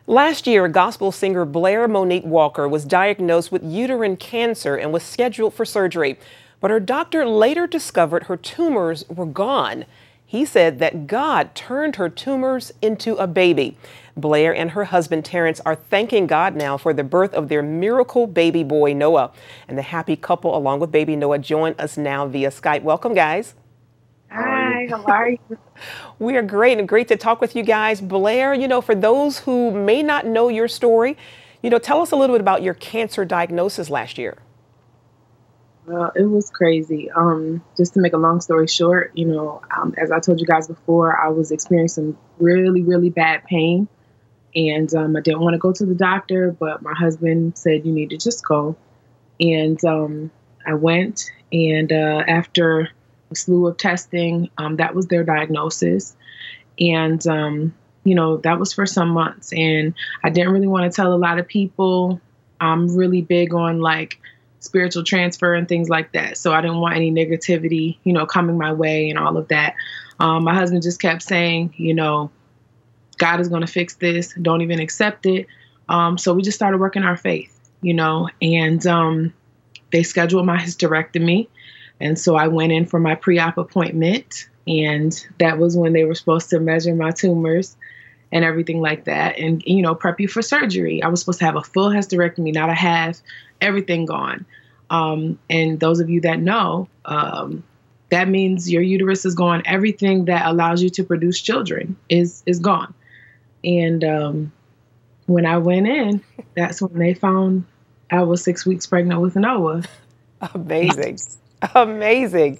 Last year, gospel singer Blair Monique Walker was diagnosed with uterine cancer and was scheduled for surgery. But her doctor later discovered her tumors were gone. He said that God turned her tumors into a baby. Blair and her husband Terrence are thanking God now for the birth of their miracle baby boy, Noah. And the happy couple, along with baby Noah, join us now via Skype. Welcome, guys. Hi, how are you? We are great, and great to talk with you guys. Blair, for those who may not know your story, tell us a little bit about your cancer diagnosis last year. Well, it was crazy. Just to make a long story short, as I told you guys before, I was experiencing really, really bad pain. And I didn't want to go to the doctor, but my husband said, you need to just go. And I went, and after a slew of testing, that was their diagnosis. And, that was for some months. And I didn't really want to tell a lot of people. I'm really big on spiritual transfer and things like that. So I didn't want any negativity, coming my way and all of that. My husband just kept saying, God is going to fix this. Don't even accept it. So we just started working our faith, and they scheduled my hysterectomy. And so I went in for my pre-op appointment, and that was when they were supposed to measure my tumors and everything like that and, prep you for surgery. I was supposed to have a full hysterectomy, not a half, everything gone. And those of you that know, that means your uterus is gone. Everything that allows you to produce children is gone. And when I went in, that's when they found I was 6 weeks pregnant with Noah. Amazing. Amazing.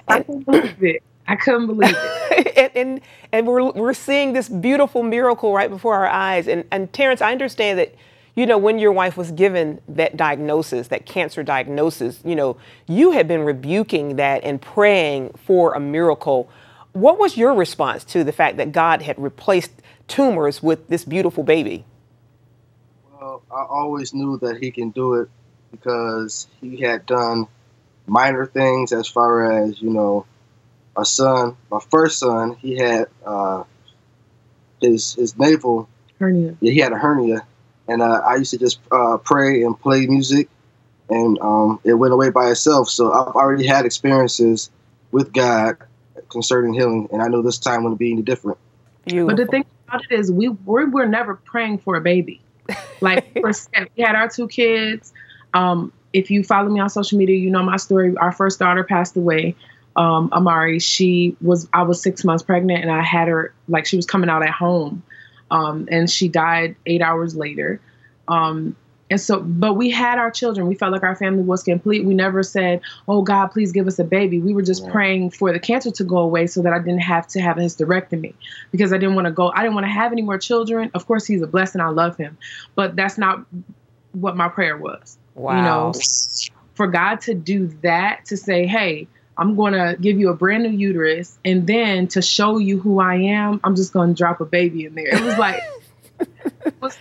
I couldn't believe it. I couldn't believe it. and we're seeing this beautiful miracle right before our eyes. And Terrence, I understand that, when your wife was given that diagnosis, that cancer diagnosis, you had been rebuking that and praying for a miracle. What was your response to the fact that God had replaced tumors with this beautiful baby? Well, I always knew that he can do it because he had done minor things as far as, a son, my first son, he had his navel hernia. Yeah, he had a hernia. And I used to just pray and play music, and it went away by itself. So I've already had experiences with God concerning healing, and I know this time wouldn't be any different. Beautiful. But the thing about it is we were never praying for a baby. We had our 2 kids. If you follow me on social media, you know my story. Our first daughter passed away. Amari, I was 6 months pregnant, and I had her, she was coming out at home. And she died 8 hours later. But we had our children. We felt like our family was complete. We never said, oh, God, please give us a baby. We were just praying for the cancer to go away so that I didn't have to have a hysterectomy, because I didn't want to have any more children. Of course, he's a blessing. I love him. But that's not what my prayer was. Wow. For God to do that, to say, hey, I'm going to give you a brand new uterus, and then to show you who I am, I'm just going to drop a baby in there. It was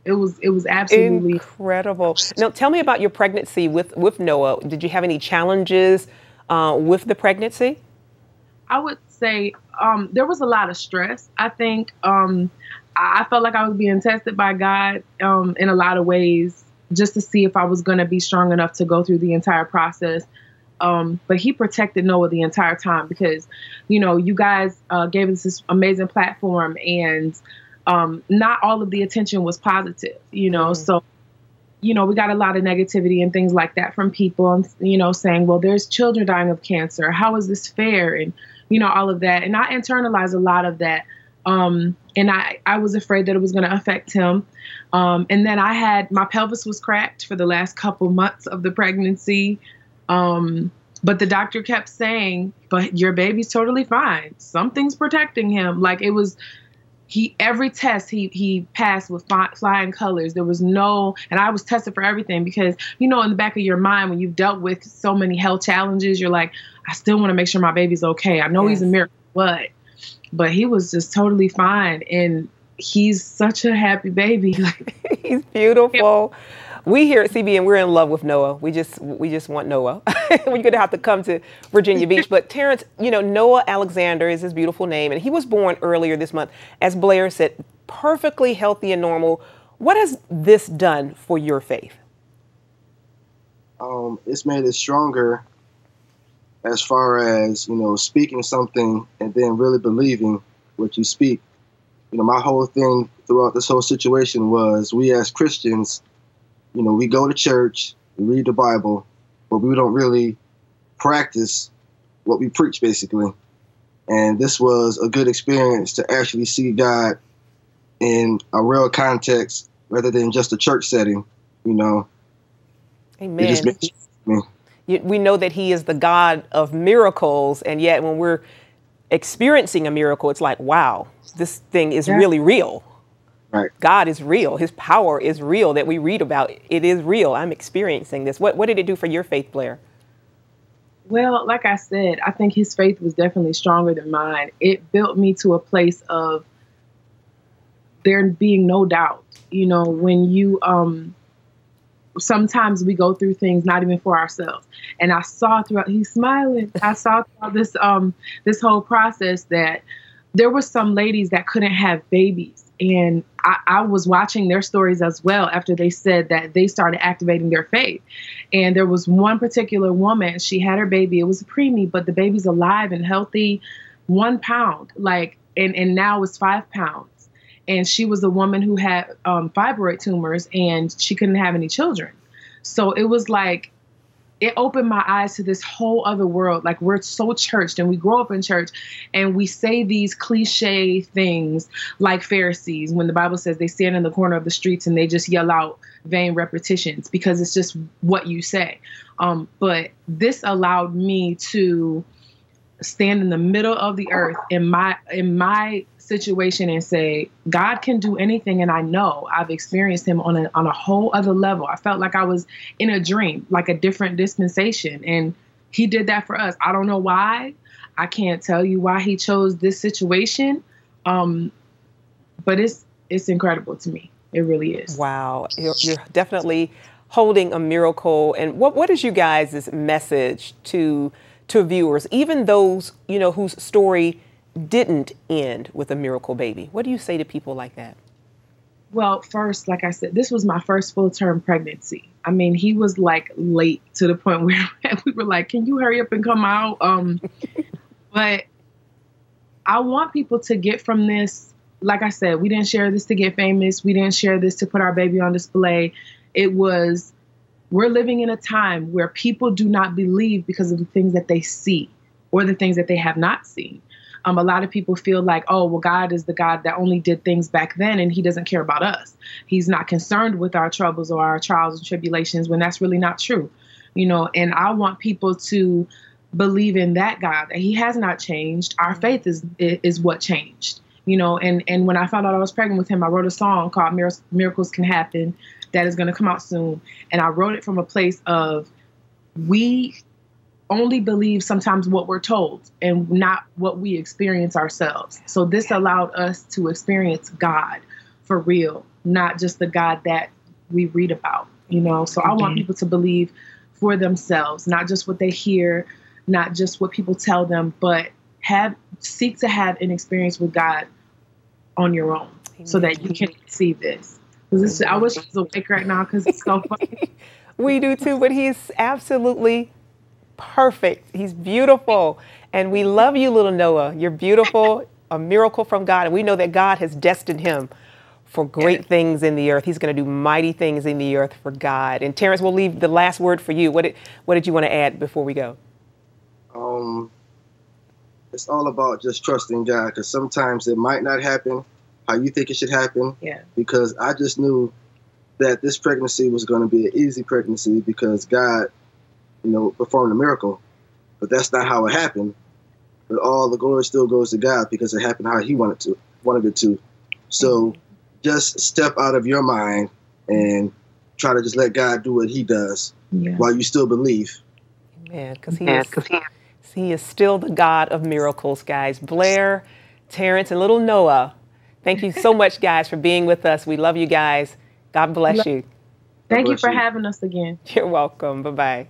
it was absolutely incredible. Now, tell me about your pregnancy with Noah. Did you have any challenges with the pregnancy? I would say there was a lot of stress. I think I felt like I was being tested by God in a lot of ways, just to see if I was going to be strong enough to go through the entire process. But he protected Noah the entire time, because, you guys gave us this amazing platform, and not all of the attention was positive, So, we got a lot of negativity and things like that from people, and, saying, well, there's children dying of cancer. How is this fair? And, all of that. And I internalized a lot of that. And I was afraid that it was going to affect him. And then my pelvis was cracked for the last couple months of the pregnancy. But the doctor kept saying, but your baby's totally fine. Something's protecting him. Every test he passed with flying colors. There was and I was tested for everything, because, in the back of your mind, when you've dealt with so many health challenges, you're like, I still want to make sure my baby's okay. I know he's a miracle, but he was just totally fine. And he's such a happy baby. He's beautiful. We here at CBN, we're in love with Noah. We just want Noah. We're going to have to come to Virginia Beach. But Terrence, Noah Alexander is his beautiful name, and he was born earlier this month, as Blair said, perfectly healthy and normal. What has this done for your faith? It's made it stronger as far as, speaking something and then really believing what you speak. My whole thing throughout this whole situation was we as Christians, we go to church, we read the Bible, but we don't really practice what we preach, basically. And this was a good experience to actually see God in a real context rather than just a church setting, Amen. It just makes me. We know that he is the God of miracles, and yet when we're experiencing a miracle, it's like, wow, this thing is really real. Right. God is real. His power is real that we read about. It is real. I'm experiencing this. What did it do for your faith, Blair? Well, like I said, I think his faith was definitely stronger than mine. It built me to a place of there being no doubt. When you sometimes we go through things not even for ourselves. And I saw throughout, he's smiling. I saw throughout this whole process that there were some ladies that couldn't have babies. And I was watching their stories as well after they said that they started activating their faith. And there was one particular woman, she had her baby. It was a preemie, but the baby's alive and healthy, 1 pound, and now it's 5 pounds. And she was a woman who had fibroid tumors and she couldn't have any children. So it was like, it opened my eyes to this whole other world. Like, we're so churched and we grow up in church and we say these cliche things like Pharisees, when the Bible says they stand in the corner of the streets and they just yell out vain repetitions because it's just what you say. But this allowed me to stand in the middle of the earth in my situation and say, God can do anything. And I know I've experienced him on a whole other level. I felt like I was in a dream, like a different dispensation. And he did that for us. I don't know why. I can't tell you why he chose this situation. But it's incredible to me. It really is. Wow. You're definitely holding a miracle. And what is you guys' message to viewers, even those, whose story didn't end with a miracle baby? What do you say to people like that? Well, first, like I said, this was my first full-term pregnancy. I mean, he was like late to the point where we were like, can you hurry up and come out? But I want people to get from this. Like I said, we didn't share this to get famous. We didn't share this to put our baby on display. We're living in a time where people do not believe because of the things that they see or the things that they have not seen. A lot of people feel like, oh, well, God is the God that only did things back then and he doesn't care about us. He's not concerned with our troubles or our trials and tribulations, when that's really not true. And I want people to believe in that God, that he has not changed. Our faith is what changed. And when I found out I was pregnant with him, I wrote a song called Miracles Can Happen that is going to come out soon. And I wrote it from a place of, we only believe sometimes what we're told and not what we experience ourselves. So this allowed us to experience God for real, not just the God that we read about, So I want people to believe for themselves, not just what they hear, not just what people tell them, but seek to have an experience with God on your own. Amen. So that you can receive this. I wish I was awake right now because it's so funny. We do too, but he's absolutely perfect. He's beautiful. And we love you, little Noah. You're beautiful, a miracle from God. And we know that God has destined him for great things in the earth. He's going to do mighty things in the earth for God. And Terrence, we'll leave the last word for you. What did you want to add before we go? It's all about just trusting God, because sometimes it might not happen how you think it should happen. Yeah. Because I just knew that this pregnancy was going to be an easy pregnancy because God, performed a miracle. But that's not how it happened. But all the glory still goes to God because it happened how he wanted it to. So just step out of your mind and try to just let God do what he does while you still believe. Amen. Because he is still the God of miracles, guys. Blair, Terrence, and little Noah, thank you so much, guys, for being with us. We love you guys. God bless you. Thank you for having us again. You're welcome. Bye-bye.